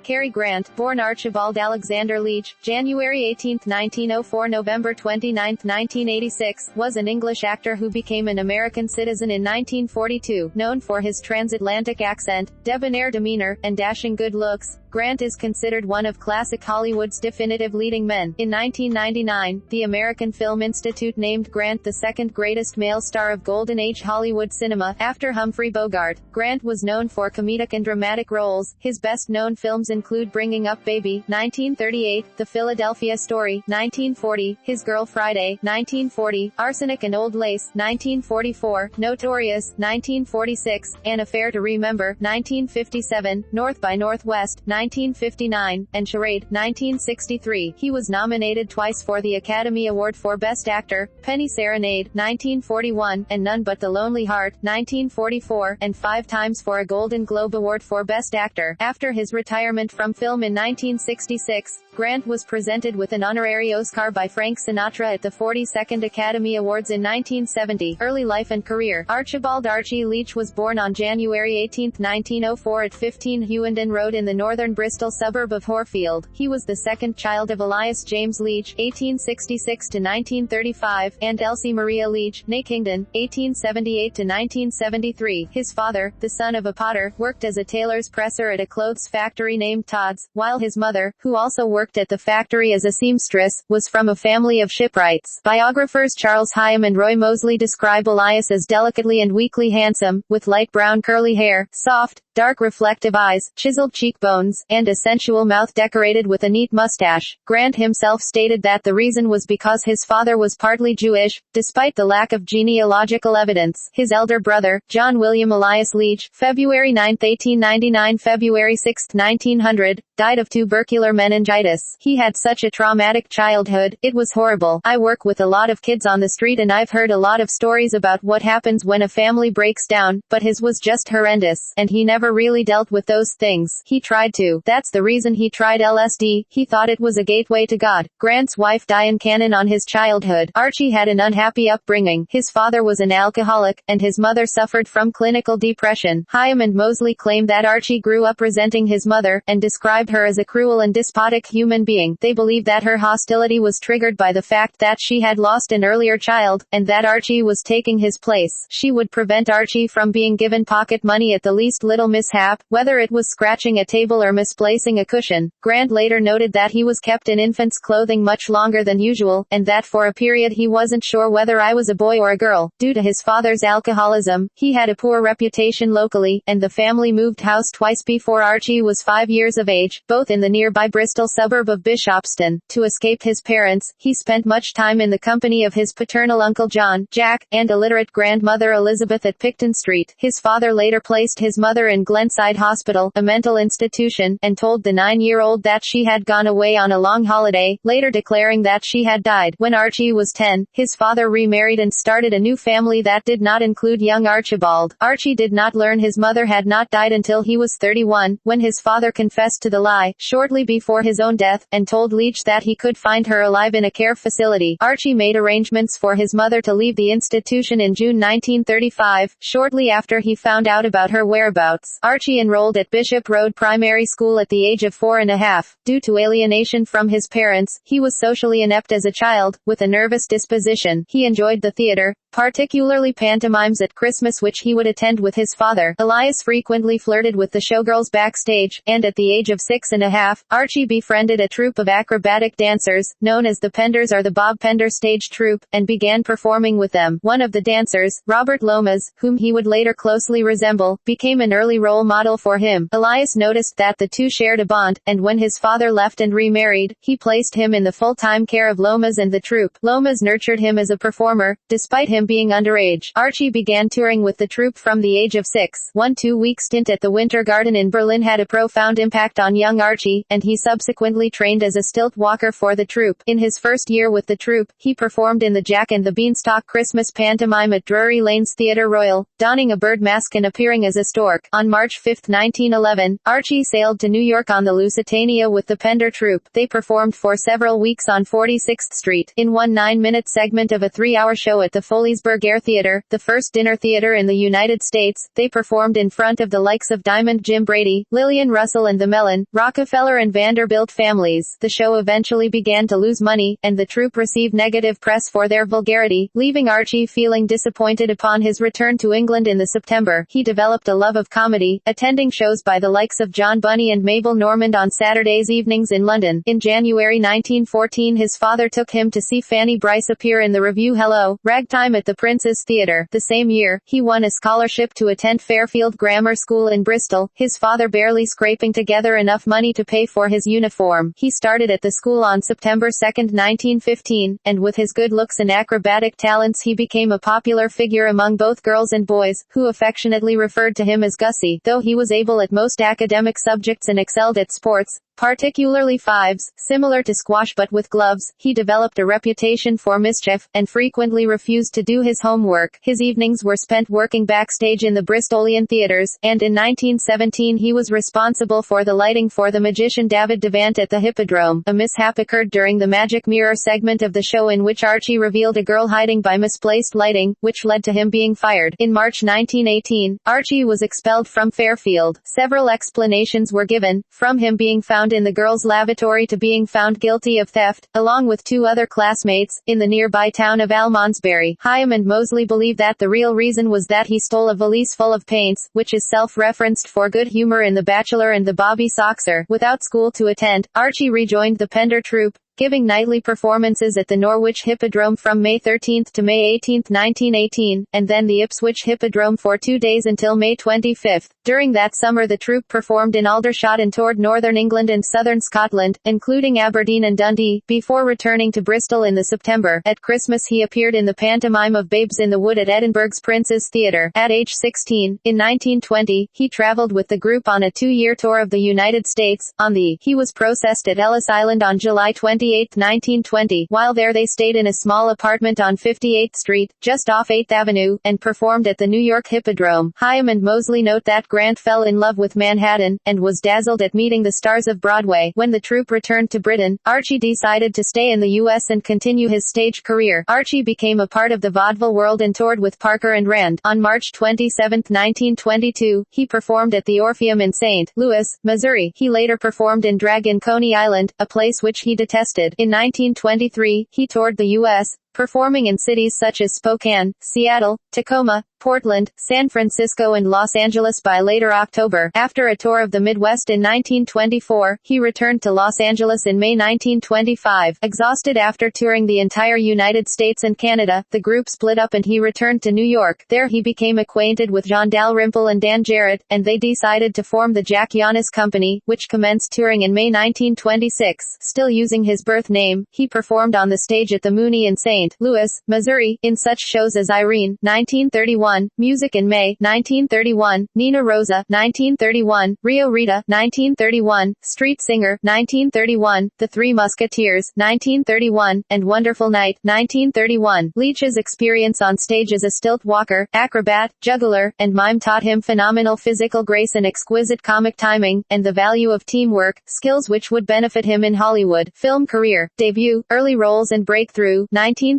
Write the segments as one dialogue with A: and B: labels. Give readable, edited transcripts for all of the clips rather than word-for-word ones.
A: Cary Grant, born Archibald Alexander Leach, January 18, 1904 – November 29, 1986, was an English actor who became an American citizen in 1942. Known for his transatlantic accent, debonair demeanor, and dashing good looks, Grant is considered one of classic Hollywood's definitive leading men. In 1999, the American Film Institute named Grant the second greatest male star of Golden Age Hollywood cinema, after Humphrey Bogart. Grant was known for comedic and dramatic roles. His best-known films include Bringing Up Baby, 1938, The Philadelphia Story, 1940, His Girl Friday, 1940, Arsenic and Old Lace, 1944, Notorious, 1946, An Affair to Remember, 1957, North by Northwest, 1959, and Charade, 1963. He was nominated twice for the Academy Award for Best Actor, Penny Serenade, 1941, and None But the Lonely Heart, 1944, and 5 times for a Golden Globe Award for Best Actor. After his retirement from film in 1966, Grant was presented with an honorary Oscar by Frank Sinatra at the 42nd Academy Awards in 1970. Early life and career. Archibald "Archie" Leach was born on January 18, 1904 at 15 Hewenden Road in the northern Bristol suburb of Horfield. He was the second child of Elias James Leach (1866–1935) and Elsie Maria Leach, née Kingdon, (1878–1973). His father, the son of a potter, worked as a tailor's presser at a clothes factory named Todd's, while his mother, who also worked at the factory as a seamstress, was from a family of shipwrights. Biographers Charles Hyam and Roy Mosley describe Elias as delicately and weakly handsome, with light brown curly hair, soft, dark reflective eyes, chiseled cheekbones, and a sensual mouth decorated with a neat mustache. Grant himself stated that the reason was because his father was partly Jewish, despite the lack of genealogical evidence. His elder brother, John William Elias Leach, February 9, 1899 – February 6, 1900, died of tubercular meningitis. He had such a traumatic childhood, it was horrible. I work with a lot of kids on the street and I've heard a lot of stories about what happens when a family breaks down, but his was just horrendous, and he never really dealt with those things. He tried to. That's the reason he tried LSD. He thought it was a gateway to God. Grant's wife Diane Cannon on his childhood. Archie had an unhappy upbringing. His father was an alcoholic, and his mother suffered from clinical depression. Hyam and Mosley claim that Archie grew up resenting his mother, and described her as a cruel and despotic human being. They believe that her hostility was triggered by the fact that she had lost an earlier child, and that Archie was taking his place. She would prevent Archie from being given pocket money at the least little mishap, whether it was scratching a table or misplacing a cushion. Grant later noted that he was kept in infant's clothing much longer than usual, and that for a period he wasn't sure whether I was a boy or a girl. Due to his father's alcoholism, he had a poor reputation locally, and the family moved house twice before Archie was 5 years of age, both in the nearby Bristol suburb of Bishopston. To escape his parents, he spent much time in the company of his paternal uncle John, Jack, and illiterate grandmother Elizabeth at Picton Street. His father later placed his mother in Glenside Hospital, a mental institution, and told the 9-year-old that she had gone away on a long holiday, later declaring that she had died. When Archie was 10, his father remarried and started a new family that did not include young Archibald. Archie did not learn his mother had not died until he was 31, when his father confessed to the lie, shortly before his own death, and told Leach that he could find her alive in a care facility. Archie made arrangements for his mother to leave the institution in June 1935, shortly after he found out about her whereabouts. Archie enrolled at Bishop Road Primary School at the age of 4.5. Due to alienation from his parents, he was socially inept as a child, with a nervous disposition. He enjoyed the theater, particularly pantomimes at Christmas, which he would attend with his father. Elias frequently flirted with the showgirls backstage, and at the age of 6.5, Archie befriended a troupe of acrobatic dancers, known as the Penders or the Bob Pender Stage Troupe, and began performing with them. One of the dancers, Robert Lomas, whom he would later closely resemble, became an early role model for him. Elias noticed that the two shared a bond, and when his father left and remarried, he placed him in the full-time care of Lomas and the troupe. Lomas nurtured him as a performer, despite him being underage. Archie began touring with the troupe from the age of 6. One 2-week stint at the Winter Garden in Berlin had a profound impact on young Archie, and he subsequently subsequently trained as a stilt walker for the troupe. In his first year with the troupe, he performed in the Jack and the Beanstalk Christmas pantomime at Drury Lane's Theatre Royal, donning a bird mask and appearing as a stork. On March 5, 1911, Archie sailed to New York on the Lusitania with the Pender troupe. They performed for several weeks on 46th Street. In one 9-minute segment of a 3-hour show at the Folliesburg Air Theatre, the first dinner theater in the United States, they performed in front of the likes of Diamond Jim Brady, Lillian Russell and the Mellon, Rockefeller and Vanderbilt families. The show eventually began to lose money, and the troupe received negative press for their vulgarity, leaving Archie feeling disappointed. Upon his return to England in the September, he developed a love of comedy, attending shows by the likes of John Bunny and Mabel Normand on Saturdays evenings in London. In January 1914, his father took him to see Fanny Brice appear in the revue Hello, Ragtime at the Prince's Theatre. The same year, he won a scholarship to attend Fairfield Grammar School in Bristol, his father barely scraping together enough money to pay for his uniform. He started at the school on September 2, 1915, and with his good looks and acrobatic talents he became a popular figure among both girls and boys, who affectionately referred to him as Gussie. Though he was able at most academic subjects and excelled at sports, particularly fives, similar to squash but with gloves, he developed a reputation for mischief, and frequently refused to do his homework. His evenings were spent working backstage in the Bristolian theaters, and in 1917 he was responsible for the lighting for the magician David Devant at the Hippodrome. A mishap occurred during the Magic Mirror segment of the show in which Archie revealed a girl hiding by misplaced lighting, which led to him being fired. In March 1918, Archie was expelled from Fairfield. Several explanations were given, from him being found in the girls' lavatory to being found guilty of theft, along with 2 other classmates, in the nearby town of Almondsbury. Hyam and Moseley believe that the real reason was that he stole a valise full of paints, which is self-referenced for good humor in The Bachelor and the Bobby Soxer. Without school to attend, Archie rejoined the Pender troupe, giving nightly performances at the Norwich Hippodrome from May 13 to May 18, 1918, and then the Ipswich Hippodrome for 2 days until May 25. During that summer the troupe performed in Aldershot and toured northern England and southern Scotland, including Aberdeen and Dundee, before returning to Bristol in the September. At Christmas he appeared in the pantomime of Babes in the Wood at Edinburgh's Prince's Theatre. At age 16, in 1920, he travelled with the group on a 2-year tour of the United States. He was processed at Ellis Island on July 28, 1920. While there they stayed in a small apartment on 58th Street, just off 8th Avenue, and performed at the New York Hippodrome. Hyam and Moseley note that Grant fell in love with Manhattan, and was dazzled at meeting the stars of Broadway. When the troupe returned to Britain, Archie decided to stay in the U.S. and continue his stage career. Archie became a part of the vaudeville world and toured with Parker and Rand. On March 27, 1922, he performed at the Orpheum in St. Louis, Missouri. He later performed in drag in Coney Island, a place which he detested. In 1923, he toured the U.S., performing in cities such as Spokane, Seattle, Tacoma, Portland, San Francisco and Los Angeles. By later October, after a tour of the Midwest in 1924, he returned to Los Angeles in May 1925. Exhausted after touring the entire United States and Canada, the group split up and he returned to New York. There he became acquainted with John Dalrymple and Dan Jarrett, and they decided to form the Jack Yanis Company, which commenced touring in May 1926. Still using his birth name, he performed on the stage at the Mooney in St. Louis, Missouri, in such shows as Irene, 1931, Music in May, 1931, Nina Rosa, 1931, Rio Rita, 1931, Street Singer, 1931, The Three Musketeers, 1931, and Wonderful Night, 1931. Leach's experience on stage as a stilt walker, acrobat, juggler, and mime taught him phenomenal physical grace and exquisite comic timing, and the value of teamwork, skills which would benefit him in Hollywood. Film career, debut, early roles and breakthrough, 1932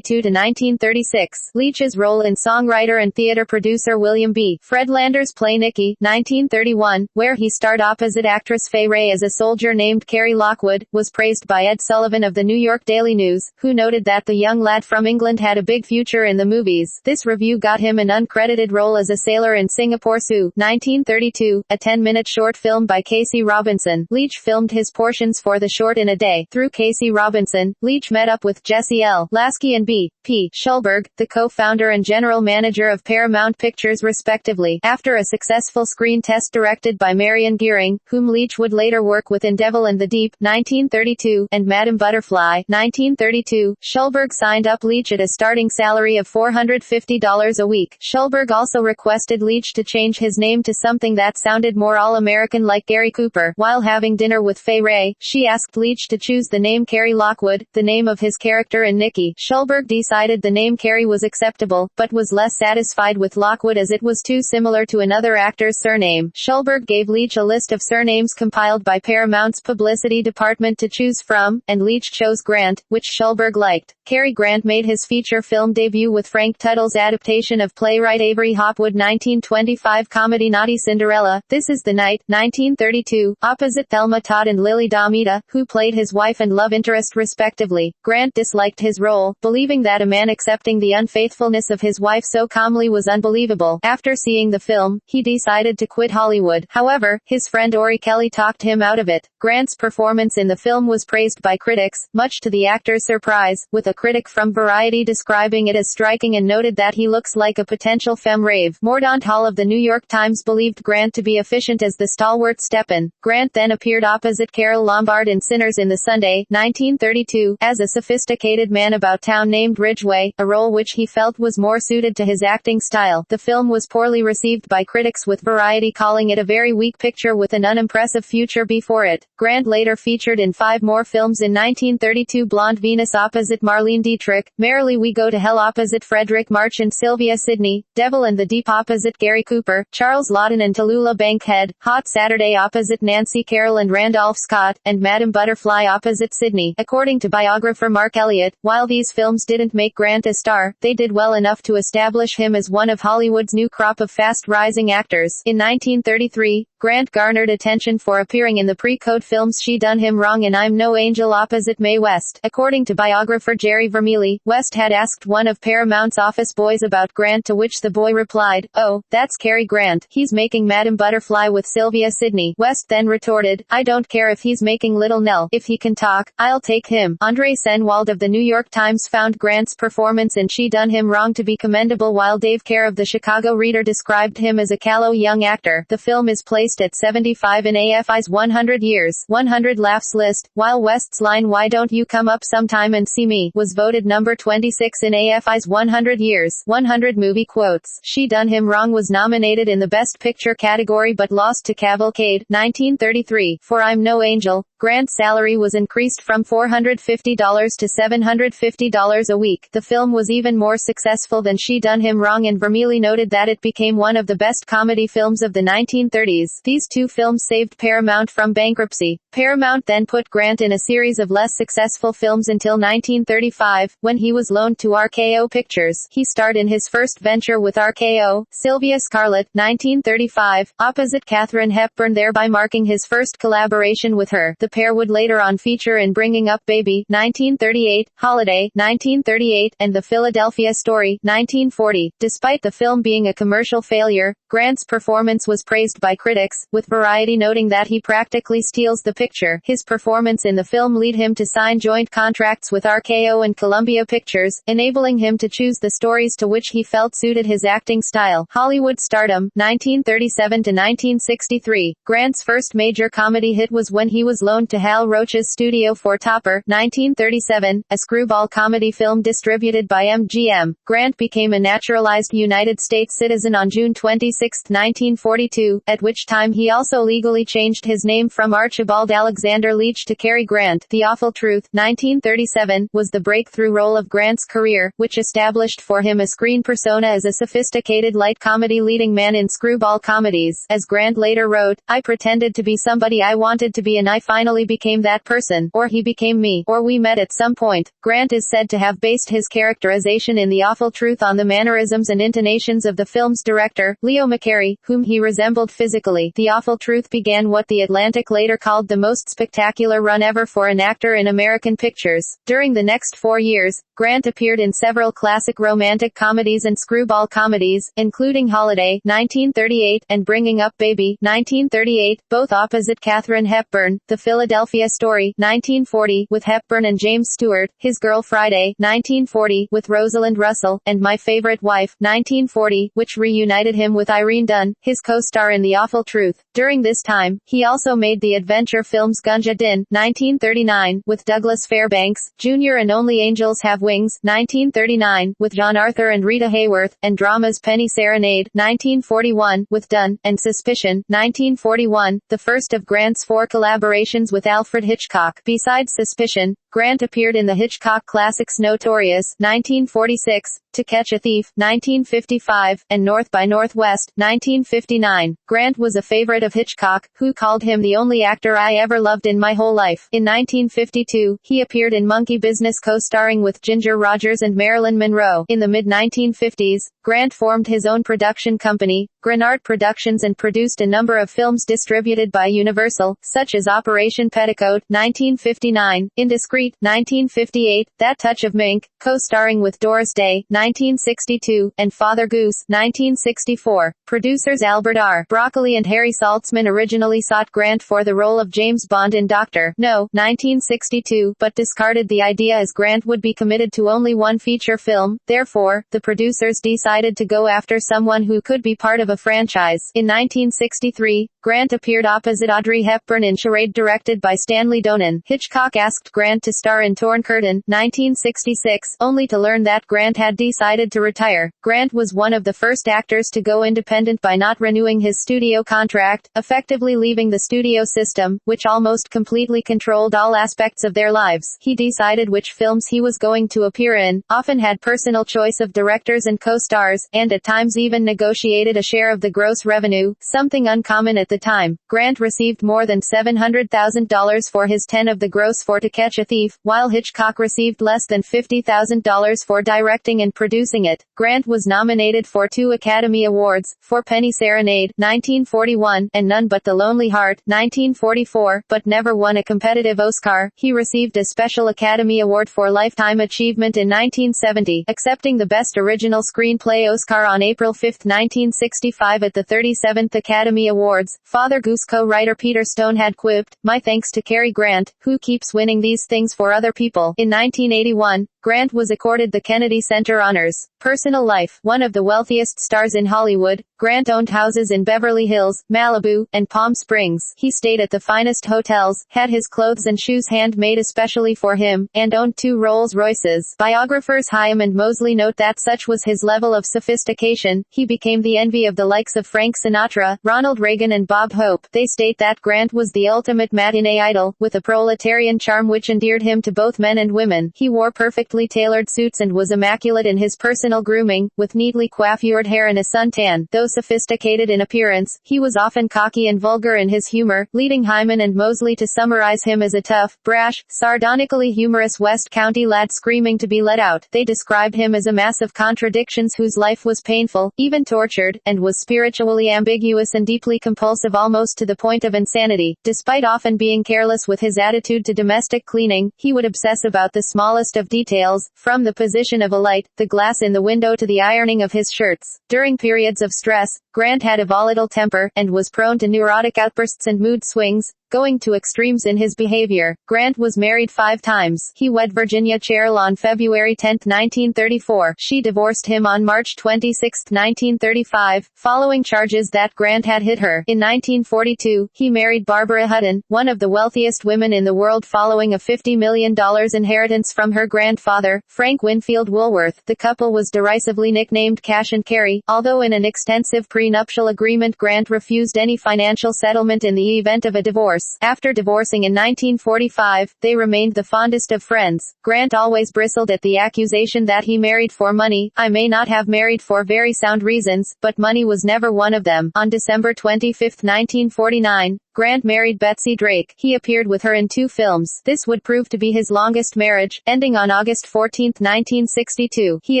A: to 1936. Leach's role in songwriter and theater producer William B. Fred Landers' play Nicky, 1931, where he starred opposite actress Fay Wray as a soldier named Cary Lockwood, was praised by Ed Sullivan of the New York Daily News, who noted that the young lad from England had a big future in the movies. This review got him an uncredited role as a sailor in Singapore Sue, 1932, a 10-minute short film by Casey Robinson. Leach filmed his portions for the short in a day. Through Casey Robinson, Leach met up with Jesse L. Lasker Kowalski and B. P. Schulberg, the co-founder and general manager of Paramount Pictures respectively, after a successful screen test directed by Marion Gearing, whom Leach would later work with in Devil and the Deep, 1932, and Madame Butterfly, 1932. Schulberg signed up Leach at a starting salary of $450 a week. Schulberg also requested Leach to change his name to something that sounded more all-American like Gary Cooper. While having dinner with Fay Wray, she asked Leach to choose the name Cary Lockwood, the name of his character in Nicky. Schulberg decided the name Cary was acceptable, but was less satisfied with Lockwood as it was too similar to another actor's surname. Schulberg gave Leach a list of surnames compiled by Paramount's publicity department to choose from, and Leach chose Grant, which Schulberg liked. Cary Grant made his feature film debut with Frank Tuttle's adaptation of playwright Avery Hopwood 1925 comedy Naughty Cinderella, This Is the Night, 1932, opposite Thelma Todd and Lily Damita, who played his wife and love interest respectively. Grant disliked his role, believing that a man accepting the unfaithfulness of his wife so calmly was unbelievable. After seeing the film, he decided to quit Hollywood. However, his friend Ori Kelly talked him out of it. Grant's performance in the film was praised by critics, much to the actor's surprise, with a critic from Variety describing it as striking and noted that he looks like a potential femme rave. Mordaunt Hall of the New York Times believed Grant to be efficient as the stalwart Stepan. Grant then appeared opposite Carole Lombard in Sinners in the Sunday, 1932, as a sophisticated man about town named Ridgway, a role which he felt was more suited to his acting style. The film was poorly received by critics, with Variety calling it a very weak picture with an unimpressive future before it. Grant later featured in 5 more films in 1932: Blonde Venus opposite Marlene Dietrich, Merrily We Go to Hell opposite Frederick March and Sylvia Sidney, Devil and the Deep opposite Gary Cooper, Charles Laughton and Tallulah Bankhead, Hot Saturday opposite Nancy Carroll and Randolph Scott, and Madame Butterfly opposite Sidney. According to biographer Mark Elliott, while these films didn't make Grant a star, they did well enough to establish him as one of Hollywood's new crop of fast-rising actors. In 1933, Grant garnered attention for appearing in the pre-code films She Done Him Wrong and I'm No Angel opposite Mae West. According to biographer Jerry Vermeely, West had asked one of Paramount's office boys about Grant, to which the boy replied, "Oh, that's Cary Grant. He's making Madame Butterfly with Sylvia Sidney." West then retorted, "I don't care if he's making Little Nell. If he can talk, I'll take him." Andre Senwald of the New York Times found Grant's performance in She Done Him Wrong to be commendable, while Dave Kerr of the Chicago Reader described him as a callow young actor. The film is placed at 75 in AFI's 100 Years, 100 Laughs list, while West's line "Why don't you come up sometime and see me" was voted number 26 in AFI's 100 Years, 100 Movie Quotes. She Done Him Wrong was nominated in the Best Picture category but lost to Cavalcade, 1933, for I'm No Angel. Grant's salary was increased from $450 to $750 a week. The film was even more successful than She Done Him Wrong, and Vermeely noted that it became one of the best comedy films of the 1930s. These 2 films saved Paramount from bankruptcy. Paramount then put Grant in a series of less successful films until 1935, when he was loaned to RKO Pictures. He starred in his first venture with RKO, Sylvia Scarlett, 1935, opposite Katharine Hepburn, thereby marking his first collaboration with her. The pair would later on feature in Bringing Up Baby, 1938, Holiday, 1938, and The Philadelphia Story, 1940. Despite the film being a commercial failure, Grant's performance was praised by critics, with Variety noting that he practically steals the picture. His performance in the film led him to sign joint contracts with RKO and Columbia Pictures, enabling him to choose the stories to which he felt suited his acting style. Hollywood Stardom, 1937 to 1963. Grant's first major comedy hit was when he was loaned to Hal Roach's studio for Topper, 1937, a screwball comedy film distributed by MGM. Grant became a naturalized United States citizen on June 26, 1942, at which time he also legally changed his name from Archibald Alexander Leach to Cary Grant. The Awful Truth, 1937, was the breakthrough role of Grant's career, which established for him a screen persona as a sophisticated light comedy leading man in screwball comedies. As Grant later wrote, "I pretended to be somebody I wanted to be and I finally became that person, or he became me, or we met at some point." Grant is said to have based his characterization in The Awful Truth on the mannerisms and intonations of the film's director, Leo McCarey, whom he resembled physically. family. The Awful Truth began what The Atlantic later called the most spectacular run ever for an actor in American pictures. During the next 4 years, Grant appeared in several classic romantic comedies and screwball comedies, including Holiday, 1938, and Bringing Up Baby, 1938, both opposite Katharine Hepburn, The Philadelphia Story, 1940, with Hepburn and James Stewart, His Girl Friday, 1940, with Rosalind Russell, and My Favorite Wife, 1940, which reunited him with Irene Dunne, his co-star in The Awful Truth. During this time, he also made the adventure films Gunja Din, 1939, with Douglas Fairbanks, Jr. and Only Angels Have Wings, 1939, with John Arthur and Rita Hayworth, and dramas Penny Serenade, 1941, with Dunne, and Suspicion, 1941, the first of Grant's 4 collaborations with Alfred Hitchcock. Besides Suspicion, Grant appeared in the Hitchcock classics Notorious, 1946, To Catch a Thief, 1955, and North by Northwest, 1959. Grant was a favorite of Hitchcock, who called him the only actor I ever loved in my whole life. In 1952, he appeared in Monkey Business co-starring with Ginger Rogers and Marilyn Monroe. In the mid-1950s, Grant formed his own production company, Granart Productions, and produced a number of films distributed by Universal, such as Operation Petticoat, 1959, Indiscreet, 1958, That Touch of Mink, co-starring with Doris Day, 1962, and Father Goose, 1964. Producers Albert R. Broccoli and Harry Saltzman originally sought Grant for the role of James Bond in Dr. No, 1962, but discarded the idea as Grant would be committed to only one feature film. Therefore, the producers decided to go after someone who could be part of a franchise. In 1963, Grant appeared opposite Audrey Hepburn in Charade directed by Stanley Donen. Hitchcock asked Grant to star in Torn Curtain, 1966, only to learn that Grant had decided to retire. Grant was one of the first actors to go independent by not renewing his studio contract, effectively leaving the studio system, which almost completely controlled all aspects of their lives. He decided which films he was going to appear in, often had personal choice of directors and co-stars, and at times even negotiated a share of the gross revenue, something uncommon at the time. Grant received more than $700,000 for his 10 of the gross for To Catch a Thief, while Hitchcock received less than $50,000 for directing and producing it. Grant was nominated for 2 Academy Awards, for Penny Serenade, 1941, and None But the Lonely Heart, 1944, but never won a competitive Oscar. He received a special Academy Award for Lifetime Achievement in 1970, accepting the Best Original Screenplay Oscar on April 5, 1965 at the 37th Academy Awards. Father Goose co-writer Peter Stone had quipped, "My thanks to Cary Grant, who keeps winning these things for other people." In 1981, Grant was accorded the Kennedy Center Honors. Personal life. One of the wealthiest stars in Hollywood, Grant owned houses in Beverly Hills, Malibu, and Palm Springs. He stayed at the finest hotels, had his clothes and shoes handmade especially for him, and owned 2 Rolls-Royces. Biographers Hyam and Mosley note that such was his level of sophistication, he became the envy of the likes of Frank Sinatra, Ronald Reagan and Bob Hope. They state that Grant was the ultimate matinee idol, with a proletarian charm which endeared him to both men and women. He wore perfectly tailored suits and was immaculate in his personal grooming, with neatly coiffured hair and a suntan. Though sophisticated in appearance, he was often cocky and vulgar in his humor, leading Hyman and Mosley to summarize him as a tough, brash, sardonically humorous West County lad screaming to be let out. They described him as a mass of contradictions whose life was painful, even tortured, and was spiritually ambiguous and deeply compulsive almost to the point of insanity. Despite often being careless with his attitude to domestic cleaning, he would obsess about the smallest of details, from the position of a light, the glass in the window to the ironing of his shirts. During periods of stress, Grant had a volatile temper, and was prone to neurotic outbursts and mood swings, going to extremes in his behavior. Grant was married 5 times. He wed Virginia Cheryl on February 10, 1934. She divorced him on March 26, 1935, following charges that Grant had hit her. In 1942, he married Barbara Hutton, one of the wealthiest women in the world, following a $50 million inheritance from her grandfather, Frank Winfield Woolworth. The couple was derisively nicknamed Cash and Cary, although in an extensive prenuptial agreement Grant refused any financial settlement in the event of a divorce. After divorcing in 1945, they remained the fondest of friends. Grant always bristled at the accusation that he married for money. "I may not have married for very sound reasons, but money was never one of them." On December 25, 1949, Grant married Betsy Drake. He appeared with her in 2 films. This would prove to be his longest marriage, ending on August 14, 1962. He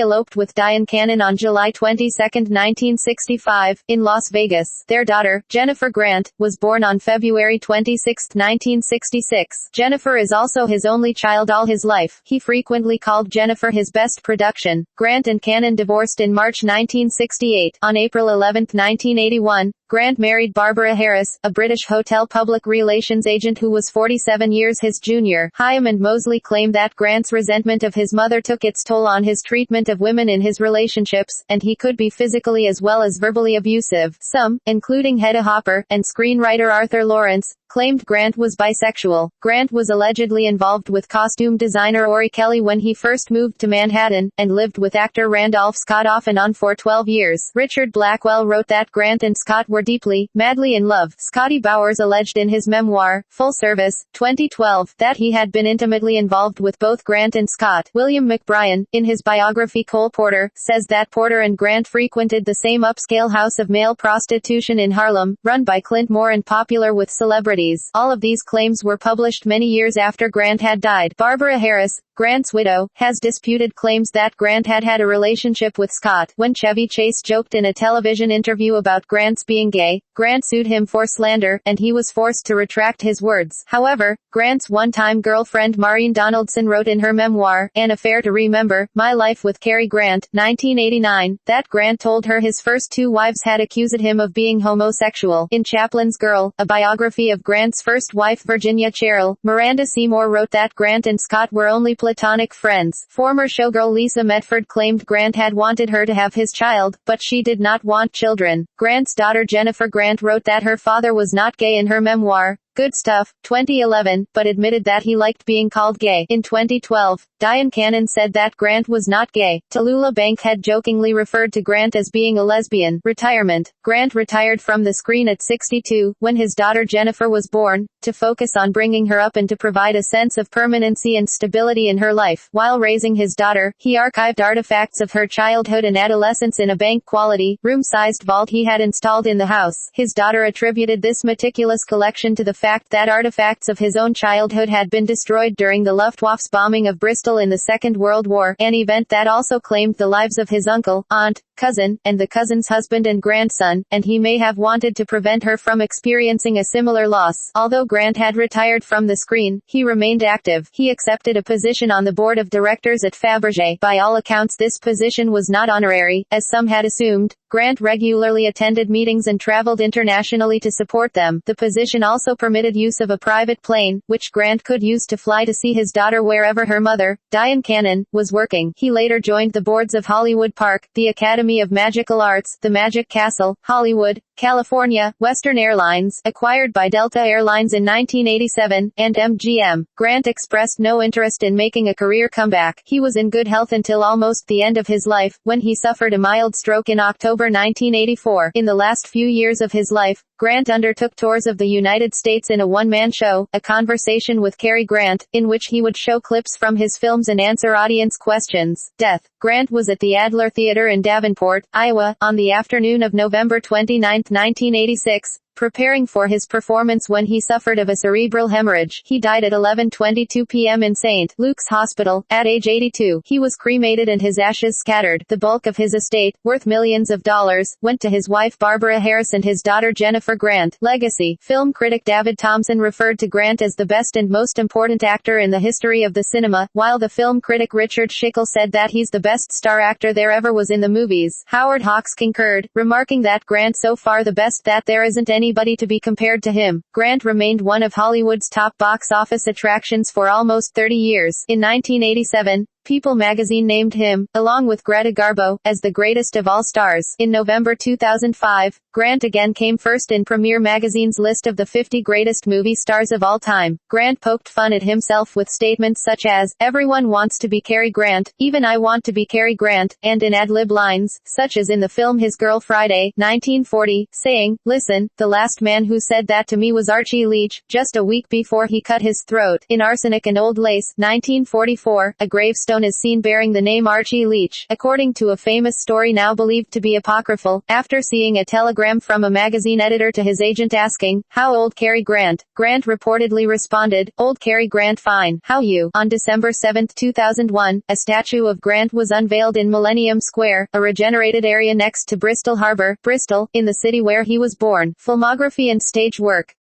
A: eloped with Diane Cannon on July 22, 1965, in Las Vegas. Their daughter, Jennifer Grant, was born on February 26, 1966. Jennifer is also his only child all his life. He frequently called Jennifer his best production. Grant and Cannon divorced in March 1968. On April 11, 1981, Grant married Barbara Harris, a British hotel public relations agent who was 47 years his junior. Hyam and Mosley claim that Grant's resentment of his mother took its toll on his treatment of women in his relationships, and he could be physically as well as verbally abusive. Some, including Hedda Hopper, and screenwriter Arthur Lawrence, claimed Grant was bisexual. Grant was allegedly involved with costume designer Ori Kelly when he first moved to Manhattan, and lived with actor Randolph Scott off and on for 12 years. Richard Blackwell wrote that Grant and Scott were deeply, madly in love. Scotty Bowers alleged in his memoir, Full Service, 2012, that he had been intimately involved with both Grant and Scott. William McBrien, in his biography Cole Porter, says that Porter and Grant frequented the same upscale house of male prostitution in Harlem, run by Clint Moore and popular with celebrities. All of these claims were published many years after Grant had died. Barbara Harris, Grant's widow, has disputed claims that Grant had had a relationship with Scott. When Chevy Chase joked in a television interview about Grant's being gay, Grant sued him for slander, and he was forced to retract his words. However, Grant's one-time girlfriend Maureen Donaldson wrote in her memoir, An Affair to Remember, My Life with Cary Grant, 1989, that Grant told her his first 2 wives had accused him of being homosexual. In Chaplin's Girl, a biography of Grant's first wife Virginia Cherrill, Miranda Seymour wrote that Grant and Scott were only platonic friends. Former showgirl Lisa Medford claimed Grant had wanted her to have his child, but she did not want children. Grant's daughter Jennifer Grant wrote that her father was not gay in her memoir, Good Stuff, 2011, but admitted that he liked being called gay. In 2012, Diane Cannon said that Grant was not gay. Tallulah Bankhead jokingly referred to Grant as being a lesbian. Retirement. Grant retired from the screen at 62, when his daughter Jennifer was born, to focus on bringing her up and to provide a sense of permanency and stability in her life. While raising his daughter, he archived artifacts of her childhood and adolescence in a bank-quality, room-sized vault he had installed in the house. His daughter attributed this meticulous collection to the fact that artifacts of his own childhood had been destroyed during the Luftwaffe's bombing of Bristol in the Second World War, an event that also claimed the lives of his uncle, aunt, cousin, and the cousin's husband and grandson, and he may have wanted to prevent her from experiencing a similar loss. Although Grant had retired from the screen, he remained active. He accepted a position on the board of directors at Fabergé. By all accounts, this position was not honorary, as some had assumed. Grant regularly attended meetings and traveled internationally to support them. The position also permitted use of a private plane, which Grant could use to fly to see his daughter wherever her mother, Diane Cannon, was working. He later joined the boards of Hollywood Park, the Academy of Magical Arts, the Magic Castle, Hollywood, California, Western Airlines, acquired by Delta Airlines in 1987, and MGM. Grant expressed no interest in making a career comeback. He was in good health until almost the end of his life, when he suffered a mild stroke in October 1984. In the last few years of his life, Grant undertook tours of the United States in a one-man show, A Conversation with Cary Grant, in which he would show clips from his films and answer audience questions. Death. Grant was at the Adler Theater in Davenport, Iowa, on the afternoon of November 29, 1986, preparing for his performance when he suffered of a cerebral hemorrhage. He died at 11:22 p.m. in St. Luke's Hospital, at age 82. He was cremated and his ashes scattered. The bulk of his estate, worth millions of dollars, went to his wife Barbara Harris and his daughter Jennifer Grant. Legacy. Film critic David Thompson referred to Grant as the best and most important actor in the history of the cinema, while the film critic Richard Schickel said that he's the best star actor there ever was in the movies. Howard Hawks concurred, remarking that Grant's so far the best that there isn't anybody to be compared to him. Grant remained one of Hollywood's top box office attractions for almost 30 years. In 1987, People magazine named him, along with Greta Garbo, as the greatest of all stars. In November 2005, Grant again came first in Premiere magazine's list of the 50 greatest movie stars of all time. Grant poked fun at himself with statements such as, "Everyone wants to be Cary Grant, even I want to be Cary Grant," and in ad-lib lines, such as in the film His Girl Friday, 1940, saying, "Listen, the last man who said that to me was Archie Leach, just a week before he cut his throat." In Arsenic and Old Lace, 1944, a gravestone tombstone is seen bearing the name Archie Leach, according to a famous story now believed to be apocryphal. After seeing a telegram from a magazine editor to his agent asking, "How old Cary Grant?" Grant reportedly responded, "Old Cary Grant fine. How you?" On December 7, 2001, a statue of Grant was unveiled in Millennium Square, a regenerated area next to Bristol Harbour, Bristol, in the city where he was born. Filmography and stage work.